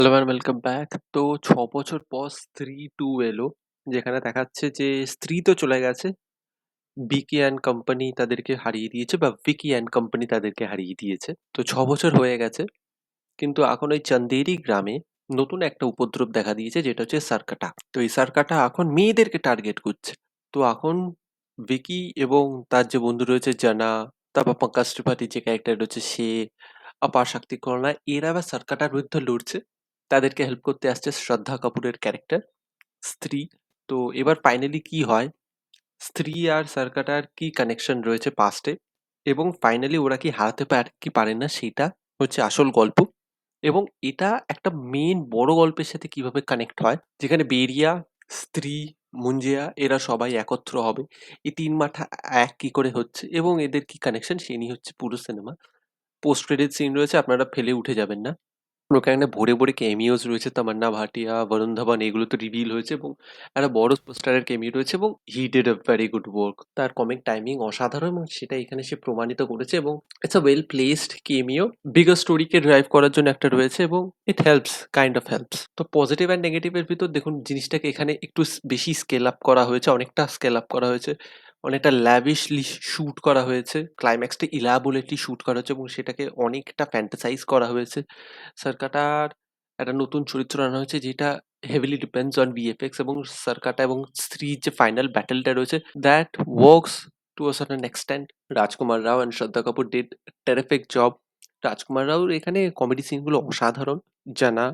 Hello ma'am, welcome back. তো বছর পর 'স্ত্রী 2' এলো। যেখানে দেখাচ্ছে যে স্ত্রী তো চলে গেছে। বিকি অ্যান্ড কোম্পানি তাদেরকে হারিয়ে দিয়েছে বা ভিকি অ্যান্ড কোম্পানি তাদেরকে হারিয়ে দিয়েছে। তো বছর হয়ে গেছে। কিন্তু এখন ওই চান্দেরি গ্রামে নতুন একটা উপদ্রব দেখা দিয়েছে, যেটা হচ্ছে সার্কাটা। তো এই সার্কাটা এখন মেয়েদেরকে টার্গেট করছে। তো এখন ভিকি এবং তার যে বন্ধু রয়েছে জানা, তারপর পঙ্কজ ত্রিপাঠী যে ক্যারেক্টার রয়েছে সে, আপার শক্তি খুলনা, এরা আবার সার্কাটার বিরুদ্ধে লড়ছে। তাদেরকে হেল্প করতে আসছে শ্রদ্ধা কাপুরের ক্যারেক্টার স্ত্রী। তো এবার ফাইনালি কি হয়, স্ত্রী আর সার্কাটার কি কানেকশন রয়েছে পাস্টে, এবং ফাইনালি ওরা কি হারাতে পারে কি পারে না, সেটা হচ্ছে আসল গল্প। এবং এটা একটা মেন বড় গল্পের সাথে কিভাবে কানেক্ট হয়, যেখানে বেরিয়া, স্ত্রী, মুঞ্জিয়া এরা সবাই একত্র হবে। এই তিন মাথা এক কি করে হচ্ছে এবং এদের কি কানেকশন, সে নিয়ে হচ্ছে পুরো সিনেমা। পোস্ট ক্রেডিট সিন রয়েছে, আপনারা ফেলে উঠে যাবেন না। ওখানে ভরে ভরে ক্যামিওস রয়েছে, তামান্না ভাটিয়া, বরুণ ধাবান, এগুলো তো রিভিল হয়েছে, এবং একটা বড় পোস্টারের ক্যামিও রয়েছে, এবং he did a very good work. তার কমিক টাইমিং অসাধারণ, এবং সেটা এখানে সে প্রমাণিত করেছে, এবং it's a well placed cameo. Bigger স্টোরিকে ড্রাইভ করার জন্য একটা রয়েছে, এবং it helps, kind of helps. তো পজিটিভ অ্যান্ড নেগেটিভের ভিতর দেখুন, জিনিসটাকে এখানে একটু বেশি স্কেল আপ করা হয়েছে, অনেকটা স্কেল আপ করা হয়েছে, অনেকটা ল্যাভিশলি শুট করা হয়েছে, ক্লাইম্যাক্সটা ইলাবোরেটলি শুট করা হয়েছে, এবং সেটাকে অনেকটা ফ্যান্টাসাইজ করা হয়েছে। সার্কাটার একটা নতুন চরিত্র আনা হয়েছে, যেটা হেভিলি ডিপেন্ডস অন ভিএফএক্স, এবং সার্কাটা এবং স্ত্রীর যে ফাইনাল ব্যাটেলটা রয়েছে, that works to a certain extent. Rajkumar Rao and শ্রদ্ধা কাপুর ডিড টেরিফিক জব। রাজকুমার রাওর এখানে কমেডি সিনগুলো অসাধারণ। জানা,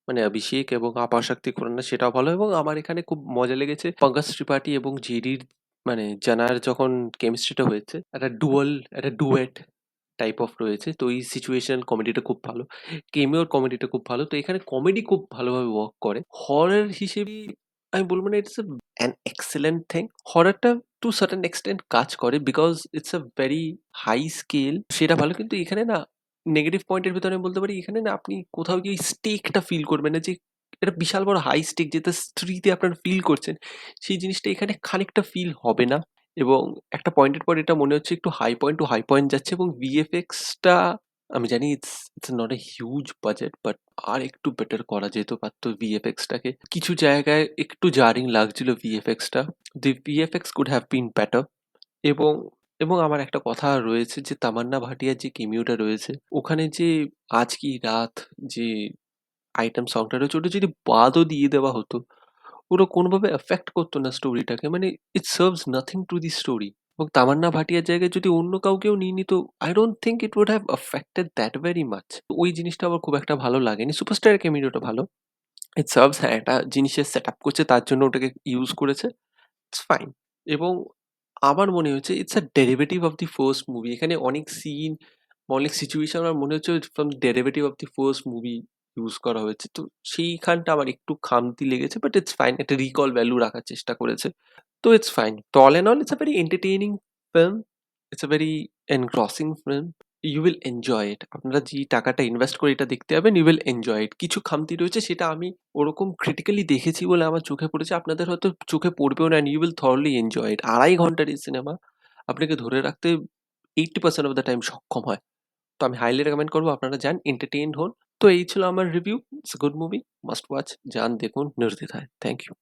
মানে অভিষেক এবং আপার শক্তি খুরানা, সেটাও ভালো, এবং আমার এখানে খুব মজা লেগেছে পঙ্কজ ত্রিপাঠী এবং জেডির, মানে জানার যখন কেমিস্ট্রিটা হয়েছে, একটা ডুয়েট টাইপ অফ রয়েছে। তো এই সিচুয়েশনাল কমেডিটা খুব ভালো, কেমিওর কমেডিটা খুব ভালো। তো এখানে কমেডি খুব ভালোভাবে ওয়ার্ক করে। হরর হিসেবে আমি বলবো না ইটস অ্যান এক্সেলেন্ট থিং। হররটা টু সার্টেন এক্সটেন্ট কাজ করে, because it's a very high scale, সেটা ভালো। কিন্তু এখানে না, নেগেটিভ পয়েন্টের ভিতরে আমি বলতে পারি, এখানে না আপনি কোথাও গিয়ে স্টেকটা ফিল করবেন না, যে এটা বিশাল বড় হাই স্টেক যেটা স্ত্রীতে আপনারা ফিল করছেন, সেই জিনিসটা এখানে খানিকটা ফিল হবে না। এবং একটা পয়েন্টের পর এটা মনে হচ্ছে একটু high point to high point যাচ্ছে, এবং ভিএফএক্সটা আমি জানি it's it's not a huge budget, but আর একটু বেটার করা যেতে পারতো ভিএফএক্সটাকে। কিছু জায়গায় একটু জারিং লাগছিল ভিএফএক্সটা। The VFX could have been better. এবং এবং আমার একটা কথা রয়েছে, যে তামান্না ভাটিয়ার যে কেমিওটা রয়েছে, ওখানে যে আজ কি রাত যে আইটেম সংটা রয়েছে, ওটা যদি বাদও দিয়ে দেওয়া হতো, ওরা কোনোভাবে এফেক্ট করতো না স্টোরিটাকে, মানে it serves nothing to the story. এবং তামান্না ভাটিয়ার জায়গায় যদি অন্য কাউকেও নিয়ে নিত, I don't think it would have affected that very much. ওই জিনিসটা আমার খুব একটা ভালো লাগেনি। সুপারস্টারের কেমিওটা ভালো, ইট সার্ভস, হ্যাঁ একটা জিনিসের সেট আপ করছে তার জন্য ওটাকে ইউজ করেছে, ইটস ফাইন। এবং আমার মনে হচ্ছে it's a derivative of the first movie. এখানে অনেক সিন, অনেক সিচুয়েশন আমার মনে হচ্ছে from derivative of the first movie use করা হয়েছে। তো সেইখানটা আমার একটু খামতি লেগেছে, বাট ইটস ফাইন, একটা রিকল ভ্যালু রাখার চেষ্টা করেছে। তো ইটস ফাইন। তো all and all it's a very entertaining film, it's a very engrossing film. You will enjoy it. আপনারা যে টাকাটা ইনভেস্ট করে এটা দেখতে যাবেন, ইউ উইল এনজয় ইট। কিছু খামতি রয়েছে, সেটা আমি ওরকম ক্রিটিক্যালি দেখেছি বলে আমার চোখে পড়েছে, আপনাদের হয়তো চোখে পড়বেও না, you will thoroughly enjoy it. 2.5 ঘন্টার এই সিনেমা আপনাকে ধরে রাখতে 80% অফ দ্য টাইম সক্ষম হয়। তো আমি হাইলি রেকমেন্ড করবো আপনারা যান, এন্টারটেইনড হন। তো এই ছিল আমার review. It's good movie, must watch. যান, দেখুন নির্দ্বিধায়। Thank you.